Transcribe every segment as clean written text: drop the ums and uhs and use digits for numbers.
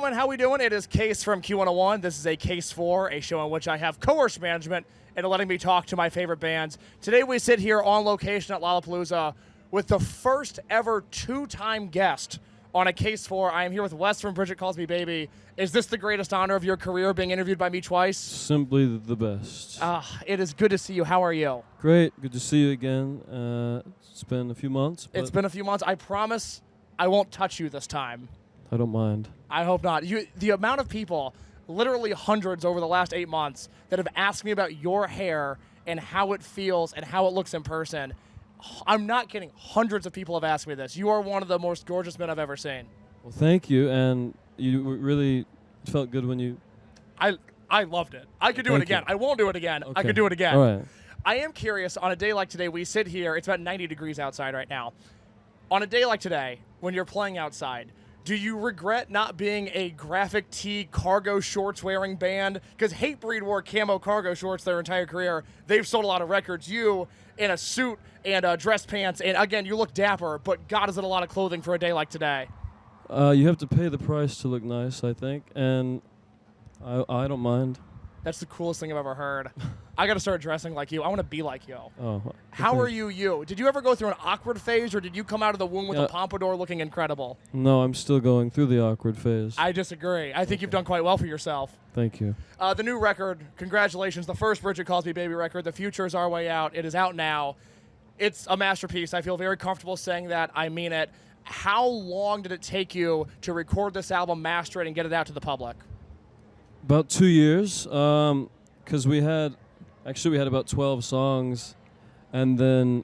gentlemen, how we doing? It is Case from Q101. This is A Case For, a show in which I have coerced management into letting me talk to my favorite bands. Today we sit here on location at Lollapalooza with the first ever two-time guest on A Case For. I am here with Wes from Brigitte Calls Me Baby. Is this the greatest honor of your career, being interviewed by me twice? Simply the best. It is good to see you. How are you? Great. Good to see you again. It's been a few months. It's been a few months. I promise I won't touch you this time. I don't mind. I hope not. The amount of people, literally hundreds over the last 8 months, that have asked me about your hair and how it feels and how it looks in person. I'm not kidding. Hundreds of people have asked me this. You are one of the most gorgeous men I've ever seen. Well, thank you. And you really felt good when you... I loved it. I could do it again. I won't do it again. Okay. I could do it again. All right. I am curious, on a day like today, we sit here. It's about 90 degrees outside right now. On a day like today, when you're playing outside, do you regret not being a graphic tee cargo shorts wearing band? Because Hatebreed wore camo cargo shorts their entire career. They've sold a lot of records. You in a suit and dress pants, and again, you look dapper, but God, is it a lot of clothing for a day like today? You have to pay the price to look nice, I think, and I don't mind. That's the coolest thing I've ever heard. I got to start dressing like you. I want to be like you. Oh. How are you? Did you ever go through an awkward phase, or did you come out of the womb with a pompadour looking incredible? No, I'm still going through the awkward phase. I disagree. I think you've done quite well for yourself. Thank you. The new record, congratulations. The first Brigitte Calls Me Baby record, The Future Is Our Way Out. It is out now. It's a masterpiece. I feel very comfortable saying that. I mean it. How long did it take you to record this album, master it, and get it out to the public? About 2 years, because we had about 12 songs, and then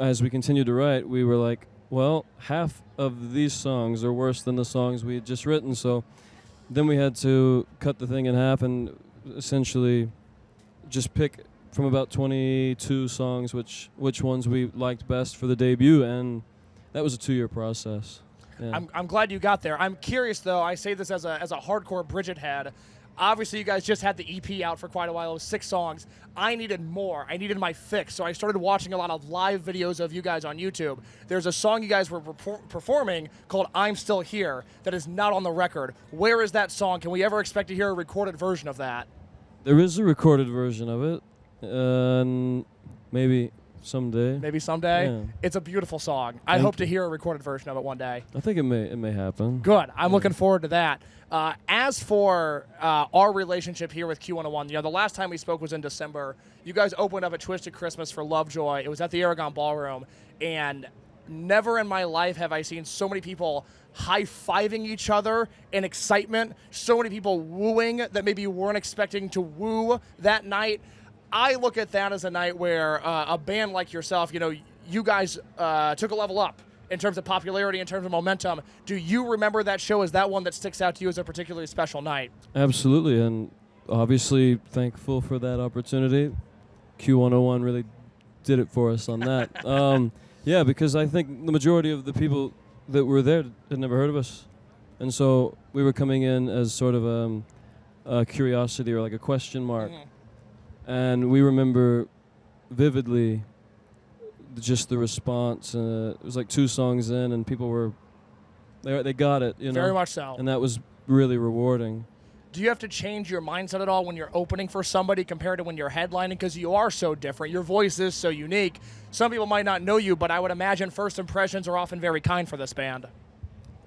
as we continued to write, we were like, well, half of these songs are worse than the songs we had just written, so then we had to cut the thing in half and essentially just pick from about 22 songs which ones we liked best for the debut, and that was a 2-year process. Yeah. I'm glad you got there. I'm curious, though. I say this as a hardcore Brigitte head. Obviously, you guys just had the EP out for quite a while. It was 6 songs. I needed more. I needed my fix. So I started watching a lot of live videos of you guys on YouTube. There's a song you guys were performing called I'm Still Here that is not on the record. Where is that song? Can we ever expect to hear a recorded version of that? There is a recorded version of it. Maybe someday. Maybe someday? Yeah. It's a beautiful song. I hope to hear a recorded version of it one day. I think it may happen. Good. I'm looking forward to that. As for our relationship here with Q101, the last time we spoke was in December. You guys opened up at Twisted Christmas for Lovejoy. It was at the Aragon Ballroom, and never in my life have I seen so many people high-fiving each other in excitement, so many people wooing that maybe you weren't expecting to woo that night. I look at that as a night where a band like yourself, you guys took a level up in terms of popularity, in terms of momentum. Do you remember that show as that one that sticks out to you as a particularly special night? Absolutely, and obviously thankful for that opportunity. Q101 really did it for us on that. Yeah, because I think the majority of the people that were there had never heard of us. And so we were coming in as sort of a curiosity or like a question mark. Mm-hmm. And we remember vividly just the response. It was like 2 songs in, and people they got it, Very much so. And that was really rewarding. Do you have to change your mindset at all when you're opening for somebody compared to when you're headlining? Because you are so different. Your voice is so unique. Some people might not know you, but I would imagine first impressions are often very kind for this band.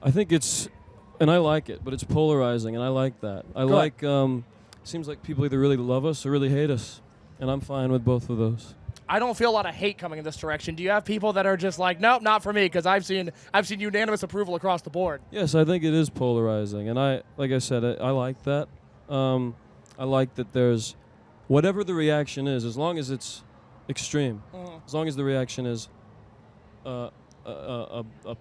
I think and I like it, but it's polarizing, and I like that. Seems like people either really love us or really hate us, and I'm fine with both of those. I don't feel a lot of hate coming in this direction. Do you have people that are just like, nope, not for me? Because I've seen unanimous approval across the board. Yes, I think it is polarizing, and like I said, I like that. I like that there's whatever the reaction is, as long as it's extreme, as long as the reaction is a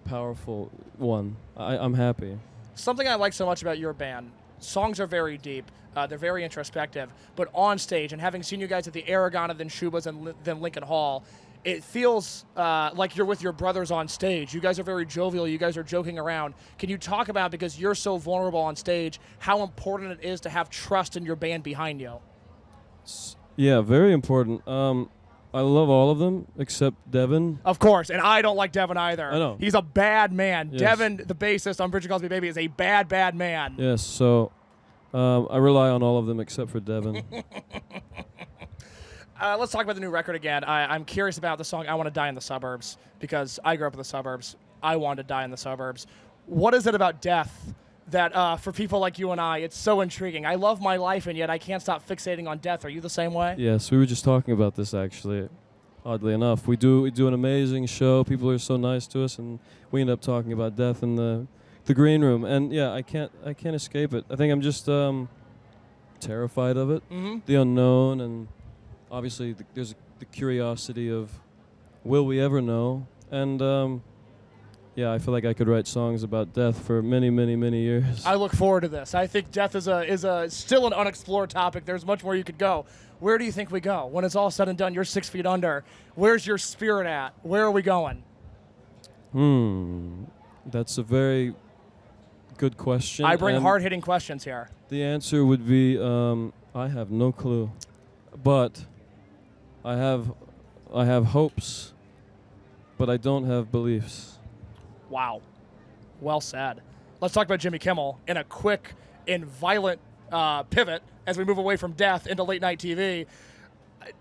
powerful one, I'm happy. Something I like so much about your band, songs are very deep. They're very introspective. But on stage, and having seen you guys at the Aragon and then Shuba's and then Lincoln Hall, it feels like you're with your brothers on stage. You guys are very jovial. You guys are joking around. Can you talk about, because you're so vulnerable on stage, how important it is to have trust in your band behind you? Yeah, very important. I love all of them except Devin. Of course, and I don't like Devin either. I know. He's a bad man. Yes. Devin, the bassist on Brigitte Calls Me Baby, is a bad, bad man. Yes, so I rely on all of them except for Devin. Let's talk about the new record again. I'm curious about the song I Want to Die in the Suburbs, because I grew up in the suburbs. I wanted to die in the suburbs. What is it about death that for people like you and I, it's so intriguing? I love my life, and yet I can't stop fixating on death. Are you the same way? Yes, we were just talking about this actually. Oddly enough, we do an amazing show. People are so nice to us, and we end up talking about death in the green room. And yeah, I can't escape it. I think I'm just terrified of it, the unknown, and obviously there's the curiosity of will we ever know? And yeah, I feel like I could write songs about death for many, many, many years. I look forward to this. I think death is still an unexplored topic. There's much more you could go. Where do you think we go? When it's all said and done, you're 6 feet under. Where's your spirit at? Where are we going? That's a very good question. I bring hard-hitting questions here. The answer would be I have no clue. But I have hopes, but I don't have beliefs. Wow. Well said. Let's talk about Jimmy Kimmel in a quick and violent pivot as we move away from death into late-night TV.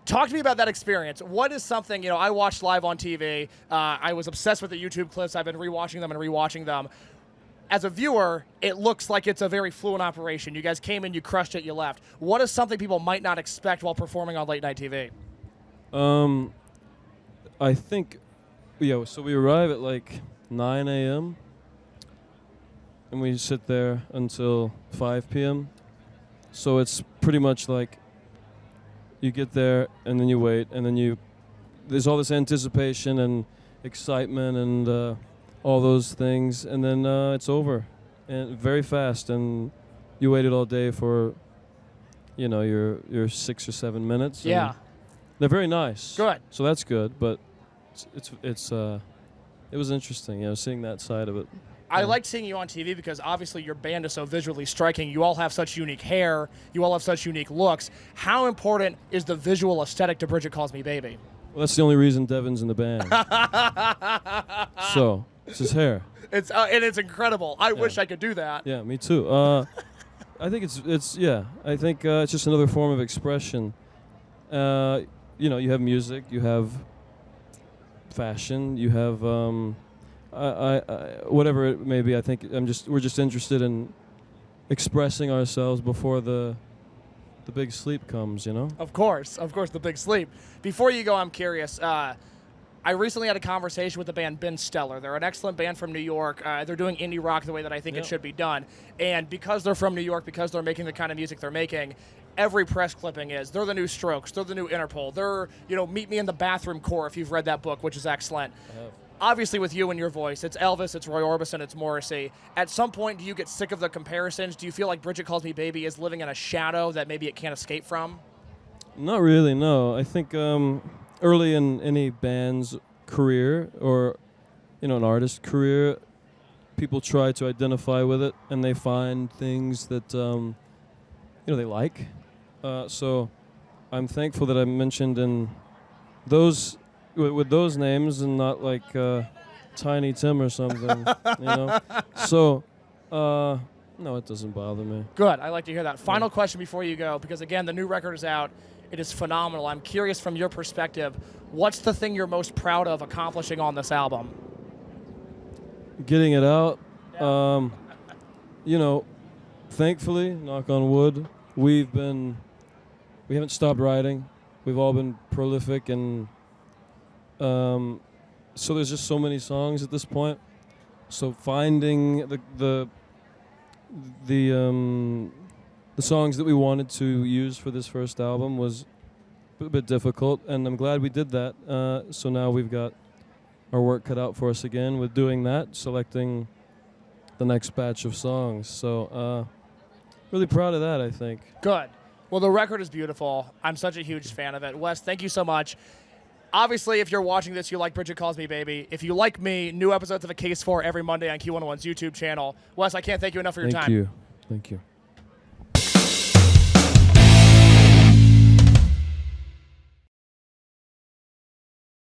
Talk to me about that experience. What is something, I watched live on TV. I was obsessed with the YouTube clips. I've been rewatching them and rewatching them. As a viewer, it looks like it's a very fluent operation. You guys came in, you crushed it, you left. What is something people might not expect while performing on late-night TV? I think, so we arrive at like 9 a.m. and we sit there until 5 p.m. So it's pretty much like you get there and then you wait and then there's all this anticipation and excitement and all those things, and then it's over and very fast, and you waited all day for your 6 or 7 minutes. Yeah. They're very nice. Good. So that's good, but it was interesting, seeing that side of it. I liked seeing you on TV because obviously your band is so visually striking. You all have such unique hair. You all have such unique looks. How important is the visual aesthetic to Brigitte Calls Me Baby? Well, that's the only reason Devin's in the band. So, it's his hair. And it's incredible. I wish I could do that. Yeah, me too. I think I think it's just another form of expression. You have music, you have fashion, you have whatever it may be. I think we're just interested in expressing ourselves before the big sleep comes, Of course, the big sleep. Before you go, I'm curious. I recently had a conversation with the band Ben Stellar. They're an excellent band from New York. They're doing indie rock the way that I think it should be done. And because they're from New York, because they're making the kind of music they're making, every press clipping they're the new Strokes, they're the new Interpol, they're, Meet Me in the Bathroom Core, if you've read that book, which is excellent. I have. Obviously, with you and your voice, it's Elvis, it's Roy Orbison, it's Morrissey. At some point, do you get sick of the comparisons? Do you feel like Brigitte Calls Me Baby is living in a shadow that maybe it can't escape from? Not really, no. I think early in any band's career or, an artist's career, people try to identify with it, and they find things that, they like. So I'm thankful that I mentioned in those... with those names and not like Tiny Tim or something, So, no, it doesn't bother me. Good. I like to hear that. Final question before you go, because, again, the new record is out. It is phenomenal. I'm curious from your perspective, what's the thing you're most proud of accomplishing on this album? Getting it out. Thankfully, knock on wood, we haven't stopped writing. We've all been prolific, and so there's just so many songs at this point. So finding the songs that we wanted to use for this first album was a bit difficult, and I'm glad we did that. So now we've got our work cut out for us again with doing that, selecting the next batch of songs. So really proud of that, I think. Good. Well, the record is beautiful. I'm such a huge fan of it. Wes, thank you so much. Obviously, if you're watching this, you like Brigitte Calls Me Baby. If you like me, new episodes of A Case For every Monday on Q101's YouTube channel. Wes, I can't thank you enough for your time. Thank you.